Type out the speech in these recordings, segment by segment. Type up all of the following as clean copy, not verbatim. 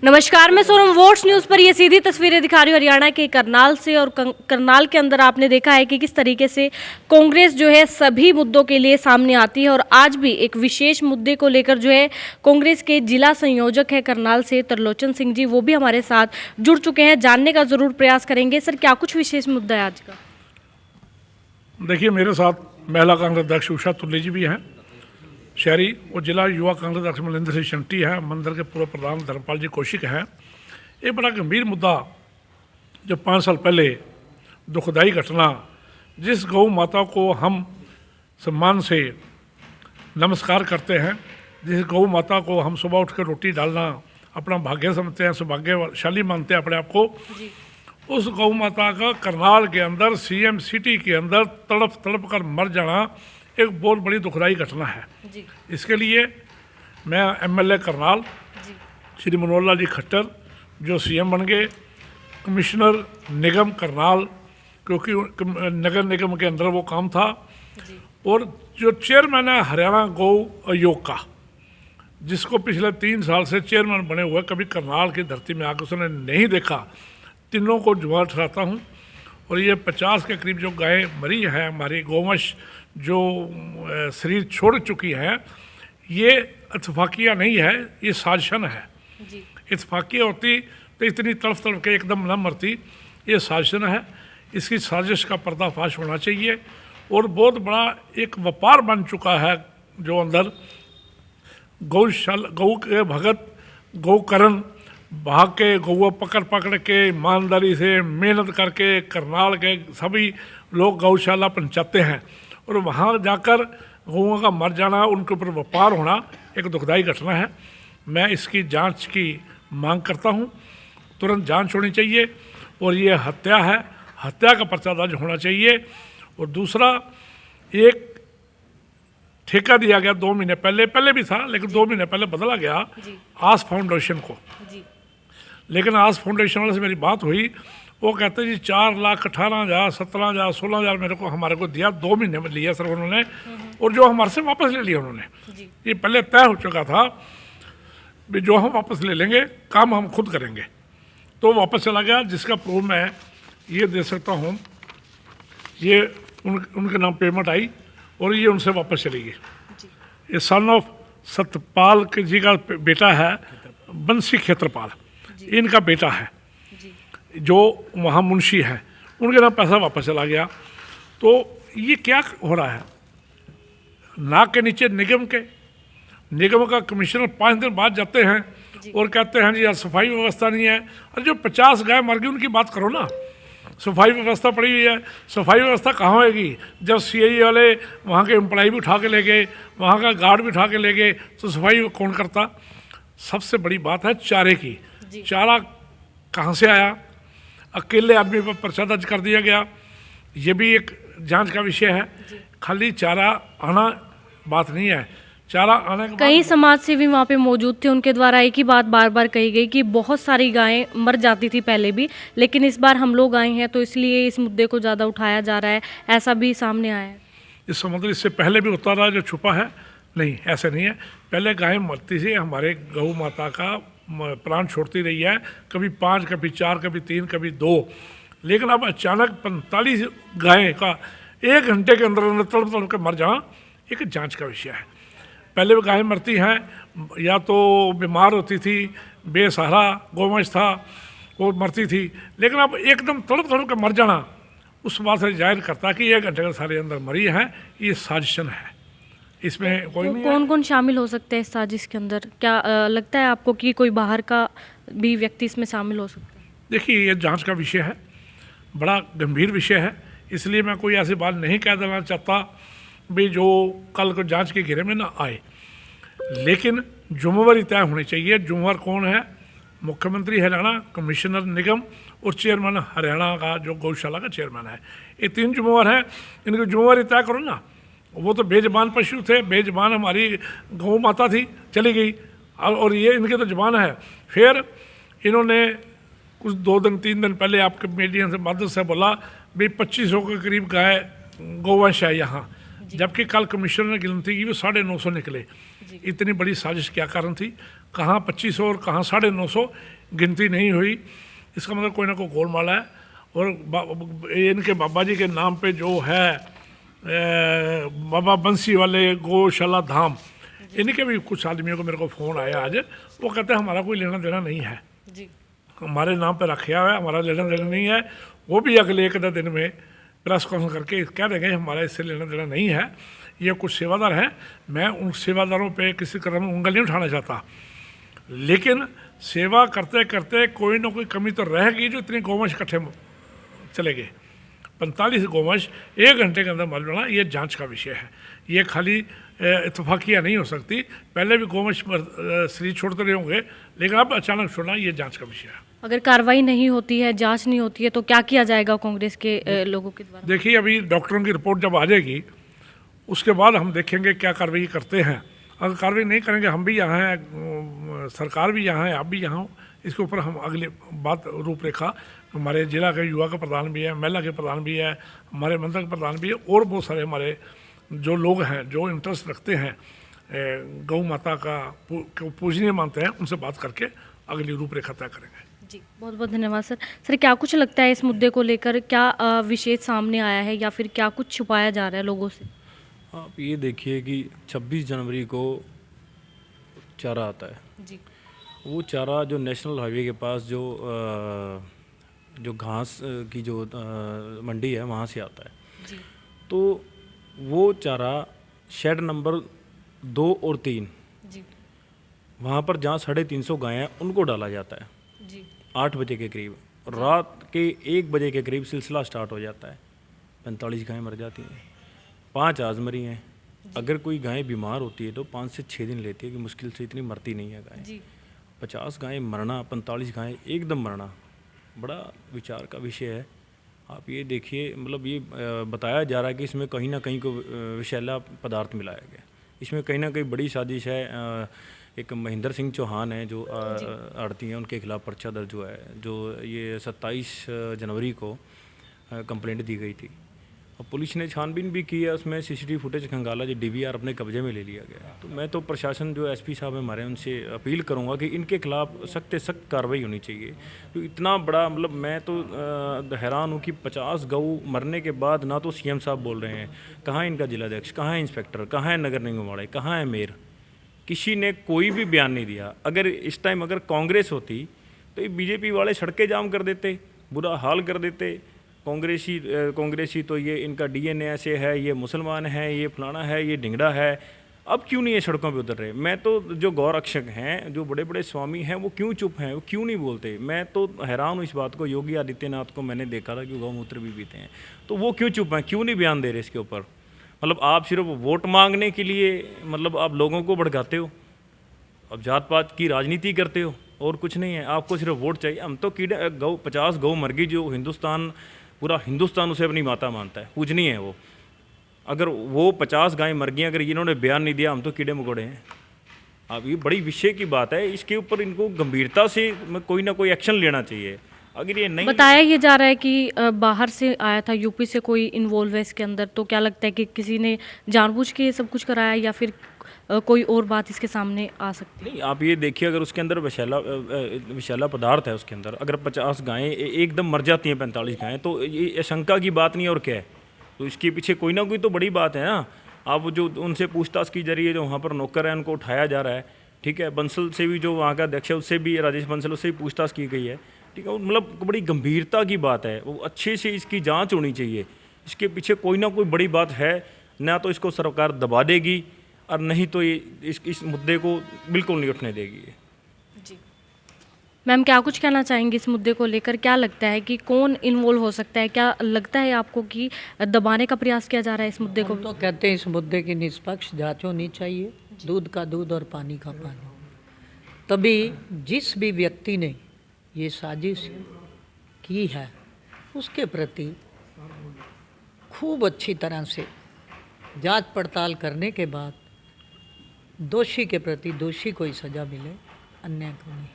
नमस्कार, मैं Sonam votes news पर ये सीधी तस्वीरें दिखा रही हूँ हरियाणा के करनाल से। और करनाल के अंदर आपने देखा है कि किस तरीके से कांग्रेस जो है सभी मुद्दों के लिए सामने आती है। और आज भी एक विशेष मुद्दे को लेकर जो है कांग्रेस के जिला संयोजक है करनाल से त्रिलोचन सिंह जी, वो भी हमारे साथ जुड़ चुके हैं। जानने का जरूर प्रयास करेंगे। सर, क्या कुछ विशेष मुद्दा है आज का? देखिए, मेरे साथ महिला कांग्रेस अध्यक्ष उषा तुल्ले जी भी हैं, शहरी और जिला युवा कांग्रेस अध्यक्ष मलिंदर सिंह शंटी है, मंदिर के पूर्व प्रधान धर्मपाल जी कौशिक हैं। एक बड़ा गंभीर मुद्दा, जब 5 साल पहले दुखदाई घटना, जिस गौ माता को हम सम्मान से नमस्कार करते हैं, जिस गौ माता को हम सुबह उठ कर रोटी डालना अपना भाग्य समझते हैं, सौभाग्यशाली मानते हैं अपने आप को, उस गौ माता का करनाल के अंदर सीएम सिटी के अंदर तड़प तड़प कर मर जाना एक बहुत बड़ी दुखदाई घटना है। इसके लिए मैं एमएलए करनाल श्री मनोहर लाल जी खट्टर, जो सीएम बन गए, कमिश्नर निगम करनाल, क्योंकि नगर निगम के अंदर वो काम था, और जो चेयरमैन है हरियाणा गौ आयोग का, जिसको पिछले 3 साल से चेयरमैन बने हुए, कभी करनाल की धरती में आकर उसने नहीं देखा, तीनों को जुआ ठहराता हूँ। और ये 50 के करीब जो गाय मरी है, हमारी गौवंश जो शरीर छोड़ चुकी है, ये इत्तफाकिया नहीं है, ये साजिशन है। इत्तफाकिया होती तो इतनी तड़फ तड़फ के एकदम न मरती, ये साजिशन है। इसकी साजिश का पर्दाफाश होना चाहिए। और बहुत बड़ा एक व्यापार बन चुका है, जो अंदर गौशाला, गौ के भगत, गौकरण भाग के गौआ पकड़ पकड़ के ईमानदारी से मेहनत करके करनाल के सभी लोग गौशाला पहुँचाते हैं, और वहाँ जाकर गौओं का मर जाना, उनके ऊपर व्यापार होना एक दुखदाई घटना है। मैं इसकी जांच की मांग करता हूँ, तुरंत जांच होनी चाहिए। और ये हत्या है, हत्या का पर्चा दर्ज होना चाहिए। और दूसरा, एक ठेका दिया गया 2 महीने पहले भी था, लेकिन 2 महीने पहले बदला गया आस फाउंडेशन को। लेकिन आस फाउंडेशन वाले से मेरी बात हुई, वो कहते हैं जी 4,18,000, 17,000, 16,000 मेरे को हमारे को दिया, 2 महीने में लिया सर उन्होंने, और जो हमारे से वापस ले लिया उन्होंने। ये पहले तय हो चुका था भी जो हम वापस ले लेंगे, काम हम खुद करेंगे, तो वापस चला गया। जिसका प्रूफ मैं ये दे सकता हूँ, ये उनके नाम पेमेंट आई और ये उनसे वापस चली गई। ये सन ऑफ सतपाल जी का बेटा है, बंसी क्षेत्रपाल, इनका बेटा है, जो वहाँ मुंशी है, उनके नाम पैसा वापस चला गया। तो ये क्या हो रहा है? नाक के नीचे निगम का कमिश्नर 5 दिन बाद जाते हैं और कहते हैं जी यार सफाई व्यवस्था नहीं है। अरे जो 50 गाय मर गई उनकी बात करो ना, सफाई व्यवस्था पड़ी हुई है। सफाई व्यवस्था कहाँ होएगी जब सीआई वाले वहाँ के एम्प्लॉय भी उठा के ले गए, वहाँ का गार्ड भी उठा के ले गए, तो सफाई कौन करता? सबसे बड़ी बात है चारे की। चारा कहाँ से आया? अकेले आदमी पर पर्चा दर्ज कर दिया गया, ये भी एक जांच का विषय है। खाली चारा आना बात नहीं है, चारा आने के कई समाज सेवी वहाँ पे मौजूद थे, उनके द्वारा एक ही बात बार बार कही गई कि बहुत सारी गायें मर जाती थी पहले भी, लेकिन इस बार हम लोग आए हैं तो इसलिए इस मुद्दे को ज़्यादा उठाया जा रहा है, ऐसा भी सामने आया है। इस समुद्र इससे पहले भी होता रहा, जो छुपा है नहीं, ऐसा नहीं है। पहले गायें मरती थी, हमारे गौ माता का प्राण छोड़ती रही है, कभी 5, कभी 4, कभी 3, कभी 2, लेकिन अब अचानक 45 गायें का 1 घंटे के अंदर अंदर तड़प तड़प के मर जाना एक जांच का विषय है। पहले भी गायें मरती हैं, या तो बीमार होती थी, बेसहारा गौवंश था, वो मरती थी, लेकिन अब एकदम तड़प तड़प के मर जाना उस बात से जाहिर करता कि 1 घंटे के सारे अंदर मरी है। ये साजिशन है, इसमें कोई नहीं। कौन कौन शामिल हो सकते हैं इस साजिश के अंदर? क्या लगता है आपको कि कोई बाहर का भी व्यक्ति इसमें शामिल हो सकता है? देखिए, ये जांच का विषय है, बड़ा गंभीर विषय है, इसलिए मैं कोई ऐसी बात नहीं कह देना चाहता भी जो कल को जांच के घेरे में ना आए। लेकिन जुम्मेवारी तय होनी चाहिए। जुम्मेवार कौन है? मुख्यमंत्री हरियाणा, कमिश्नर निगम और चेयरमैन हरियाणा का जो गौशाला का चेयरमैन है, ये 3 जुम्मेवार हैं। इनकी जुम्मेवारी तय करो ना। वो तो बेजबान पशु थे, बेजबान हमारी गौ माता थी, चली गई, और ये इनके तो जबान है। फिर इन्होंने कुछ 2 दिन 3 दिन पहले आपके मीडिया से मदद से बोला भी 2500 के करीब गाय गौवंश है यहाँ, जबकि कल कमिश्नर ने गिनती की वो 950 निकले। इतनी बड़ी साजिश क्या कारण थी? कहाँ 2500 और कहाँ 950 गिनती नहीं हुई। इसका मतलब कोई ना कोई गोलमाल है। और इनके बाबा जी के नाम पे जो है बाबा बंसी वाले गौशाला धाम, इनके भी कुछ आदमियों को मेरे को फ़ोन आया आज, वो कहते हैं हमारा कोई लेना देना नहीं है, जी हमारे नाम पे रखा हुआ है, हमारा लेना देना नहीं है। वो भी अगले एक दिन में प्रेस कॉन्फ्रेंस करके कह देंगे हमारा इससे लेना देना नहीं है। ये कुछ सेवादार हैं, मैं उन सेवादारों पे किसी तरह में उंगल नहीं उठाना चाहता, लेकिन सेवा करते करते कोई ना कोई कमी तो रहेगी जो इतनी गौवंश इकट्ठे चले गए। 45 गौवंश 1 घंटे के अंदर मालूम पड़ा, ये जांच का विषय है। ये खाली इतफाकिया नहीं हो सकती, पहले भी गौवंश शरीर छोड़ते रहे होंगे, लेकिन अब अचानक छोड़ना ये जांच का विषय है। अगर कार्रवाई नहीं होती है, जांच नहीं होती है, तो क्या किया जाएगा कांग्रेस के लोगों के द्वारा? देखिए, अभी डॉक्टरों की रिपोर्ट जब आ जाएगी उसके बाद हम देखेंगे क्या कार्रवाई करते हैं। अगर कार्रवाई नहीं करेंगे, हम भी यहाँ हैं, सरकार भी यहाँ है, आप भी यहाँ हो, इसके ऊपर हम अगले बात रूपरेखा, हमारे जिला के युवा का प्रधान भी है, महिला के प्रधान भी है, हमारे मंडल के प्रधान भी है, और बहुत सारे हमारे जो लोग हैं जो इंटरेस्ट रखते हैं गौ माता का पूजनीय मानते हैं, उनसे बात करके अगली रूपरेखा तय करेंगे। जी, बहुत बहुत धन्यवाद सर। सर, क्या कुछ लगता है इस मुद्दे को लेकर, क्या विशेष सामने आया है या फिर क्या कुछ छुपाया जा रहा है लोगों से? आप ये देखिए कि 26 जनवरी को चारा आता है। जी, वो चारा जो नेशनल हाईवे के पास जो घास की जो मंडी है वहाँ से आता है। जी, तो वो चारा शेड नंबर 2 और 3 जी, वहाँ पर जहाँ 350 गायें हैं उनको डाला जाता है। जी, 8 बजे के करीब, रात के 1 बजे के करीब सिलसिला स्टार्ट हो जाता है। 45 गायें मर जाती हैं, 5 आज मरी हैं। अगर कोई गाय बीमार होती है तो 5 से 6 दिन लेती है, कि मुश्किल से इतनी मरती नहीं है गाय। जी, 50 गायें मरना, 45 गायें एकदम मरना, बड़ा विचार का विषय है। आप ये देखिए, मतलब ये बताया जा रहा है कि इसमें कहीं ना कहीं को विषैला पदार्थ मिलाया गया। इसमें कहीं ना कहीं बड़ी साजिश है। एक महेंद्र सिंह चौहान है जो आड़ती हैं, उनके खिलाफ पर्चा दर्ज हुआ है, जो ये 27 जनवरी को कंप्लेंट दी गई थी। और पुलिस ने छानबीन भी की है, उसमें सीसीटीवी फुटेज खंगाला, जो डीवीआर अपने कब्जे में ले लिया गया। तो मैं तो प्रशासन जो एसपी साहब है हमारे, उनसे अपील करूंगा कि इनके खिलाफ सख्त से सख्त कार्रवाई होनी चाहिए। तो इतना बड़ा, मतलब मैं तो हैरान हूँ कि 50 गऊ मरने के बाद ना तो सीएम साहब बोल रहे हैं, कहाँ है इनका जिलाध्यक्ष, कहाँ है इंस्पेक्टर, कहाँ है नगर निगम वाले, कहाँ है मेयर, किसी ने कोई भी बयान नहीं दिया। अगर इस टाइम अगर कांग्रेस होती तो ये बीजेपी वाले सड़कें जाम कर देते, बुरा हाल कर देते। कांग्रेसी तो ये इनका डीएनए ऐसे है, ये मुसलमान है, ये फलाना है, ये ढिंगड़ा है। अब क्यों नहीं ये सड़कों पे उतर रहे? मैं तो जो गौरक्षक हैं, जो बड़े बड़े स्वामी हैं, वो क्यों चुप हैं, वो क्यों नहीं बोलते? मैं तो हैरान हूँ इस बात को। योगी आदित्यनाथ को मैंने देखा था कि गौमूत्र भी पीते हैं, तो वो क्यों चुप हैं, क्यों नहीं बयान दे रहे इसके ऊपर? मतलब आप सिर्फ वोट मांगने के लिए, मतलब आप लोगों को भड़काते हो, अब जात पात की राजनीति करते हो, और कुछ नहीं है। आपको सिर्फ वोट चाहिए। हम तो कीड़े गौ 50 गौ मर गई, जो हिंदुस्तान, पूरा हिंदुस्तान उसे अपनी माता मानता है, पूजनीय है वो। अगर वो 50 गायें मर गई, अगर इन्होंने बयान नहीं दिया, हम तो कीड़े मकोड़े हैं। अब ये बड़ी विषय की बात है, इसके ऊपर इनको गंभीरता से कोई ना कोई एक्शन लेना चाहिए। अगर ये नहीं, बताया ये जा रहा है कि बाहर से आया था, यूपी से कोई इन्वॉल्व है इसके अंदर, तो क्या लगता है कि किसी ने जानबूझ के ये सब कुछ कराया या फिर कोई और बात इसके सामने आ सकती है? नहीं, आप ये देखिए, अगर उसके अंदर विषैला पदार्थ है उसके अंदर, अगर 50 गायें एकदम मर जाती हैं, 45 गायें, तो ये शंका की बात नहीं है और क्या है? तो इसके पीछे कोई ना कोई तो बड़ी बात है ना। आप जो उनसे पूछताछ की जा रही है, जो वहाँ पर नौकर है उनको उठाया जा रहा है, ठीक है। बंसल से भी, जो वहाँ का अध्यक्ष है, उससे भी, राजेश बंसल, उससे भी पूछताछ की गई है, ठीक है। मतलब बड़ी गंभीरता की बात है, वो अच्छे से इसकी जाँच होनी चाहिए। इसके पीछे कोई ना कोई बड़ी बात है, ना तो इसको सरकार दबा देगी और नहीं तो ये इस मुद्दे को बिल्कुल नहीं उठने देगी। जी मैम, क्या कुछ कहना चाहेंगे इस मुद्दे को लेकर? क्या लगता है कि कौन इन्वॉल्व हो सकता है? क्या लगता है आपको कि दबाने का प्रयास किया जा रहा है इस मुद्दे को? हम तो कहते हैं इस मुद्दे की निष्पक्ष जांच होनी चाहिए, दूध का दूध और पानी का पानी। तभी जिस भी व्यक्ति ने ये साजिश की है उसके प्रति खूब अच्छी तरह से जांच पड़ताल करने के बाद दोषी के प्रति दोषी को ही सज़ा मिले, अन्य को नहीं।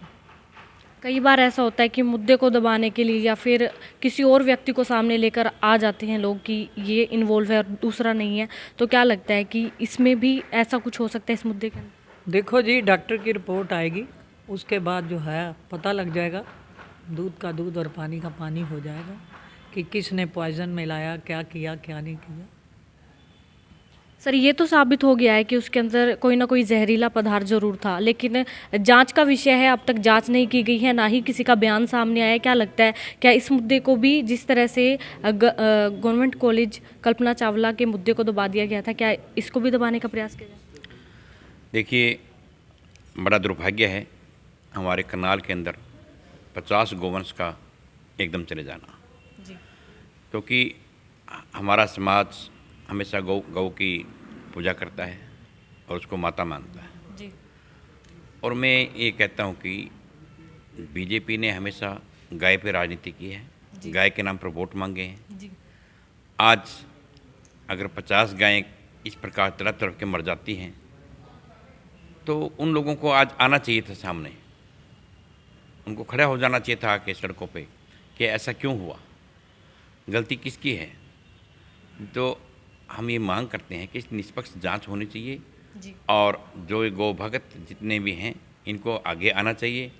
कई बार ऐसा होता है कि मुद्दे को दबाने के लिए या फिर किसी और व्यक्ति को सामने लेकर आ जाते हैं लोग कि ये इन्वॉल्व है और दूसरा नहीं है, तो क्या लगता है कि इसमें भी ऐसा कुछ हो सकता है इस मुद्दे के अंदर? देखो जी, डॉक्टर की रिपोर्ट आएगी, उसके बाद जो है पता लग जाएगा, दूध का दूध और पानी का पानी हो जाएगा कि किसने पॉइजन मिलाया, क्या किया क्या नहीं किया। सर ये तो साबित हो गया है कि उसके अंदर कोई ना कोई जहरीला पदार्थ जरूर था, लेकिन जांच का विषय है, अब तक जांच नहीं की गई है, ना ही किसी का बयान सामने आया है। क्या लगता है, क्या इस मुद्दे को भी जिस तरह से गवर्नमेंट कॉलेज कल्पना चावला के मुद्दे को दबा दिया गया था, क्या इसको भी दबाने का प्रयास किया जाए? देखिए, बड़ा दुर्भाग्य है हमारे करनाल के अंदर 50 गोवंश का एकदम चले जाना, जी क्योंकि हमारा समाज हमेशा गौ की पूजा करता है और उसको माता मानता है। जी और मैं ये कहता हूँ कि बीजेपी ने हमेशा गाय पे राजनीति की है, गाय के नाम पर वोट मांगे हैं। जी आज अगर 50 गायें इस प्रकार तड़प तड़प के मर जाती हैं तो उन लोगों को आज आना चाहिए था सामने, उनको खड़ा हो जाना चाहिए था आके सड़कों पे कि ऐसा क्यों हुआ, गलती किसकी है। तो हम ये मांग करते हैं कि इस निष्पक्ष जांच होनी चाहिए जी और जो गौ भगत जितने भी हैं इनको आगे आना चाहिए।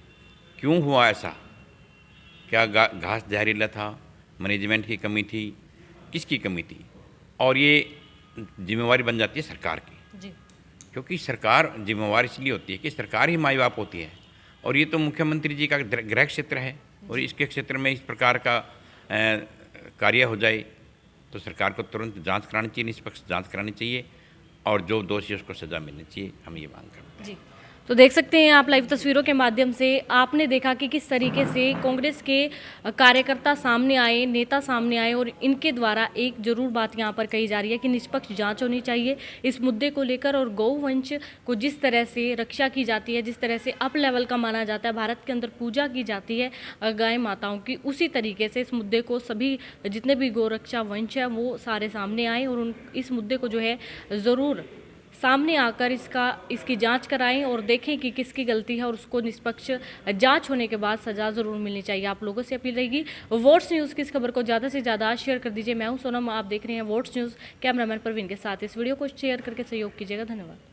क्यों हुआ ऐसा, क्या घास जहरीला था, मैनेजमेंट की कमी थी, किसकी कमी थी, और ये जिम्मेवारी बन जाती है सरकार की, जी क्योंकि सरकार जिम्मेवार इसलिए होती है कि सरकार ही माई बाप होती है और ये तो मुख्यमंत्री जी का गृह क्षेत्र है और इसके क्षेत्र में इस प्रकार का कार्य हो जाए तो सरकार को तुरंत जांच करानी चाहिए, निष्पक्ष जांच करानी चाहिए और जो दोषी है उसको सज़ा मिलनी चाहिए। हम ये मांग करते हैं। जी तो देख सकते हैं आप लाइव तस्वीरों के माध्यम से, आपने देखा कि किस तरीके से कांग्रेस के कार्यकर्ता सामने आए, नेता सामने आए और इनके द्वारा एक जरूर बात यहाँ पर कही जा रही है कि निष्पक्ष जांच होनी चाहिए इस मुद्दे को लेकर। और गौवंश को जिस तरह से रक्षा की जाती है, जिस तरह से अप लेवल का माना जाता है, भारत के अंदर पूजा की जाती है गाय माताओं की, उसी तरीके से इस मुद्दे को सभी जितने भी गौरक्षा वंश है वो सारे सामने आए और इस मुद्दे को जो है ज़रूर सामने आकर इसकी जांच कराएं और देखें कि किसकी गलती है और उसको निष्पक्ष जांच होने के बाद सजा जरूर मिलनी चाहिए। आप लोगों से अपील रहेगी, वोट्स न्यूज़ की इस खबर को ज़्यादा से ज़्यादा शेयर कर दीजिए। मैं हूं सोनम, आप देख रहे हैं वोट्स न्यूज़। कैमरामैन प्रवीण के साथ इस वीडियो को शेयर करके सहयोग कीजिएगा। धन्यवाद।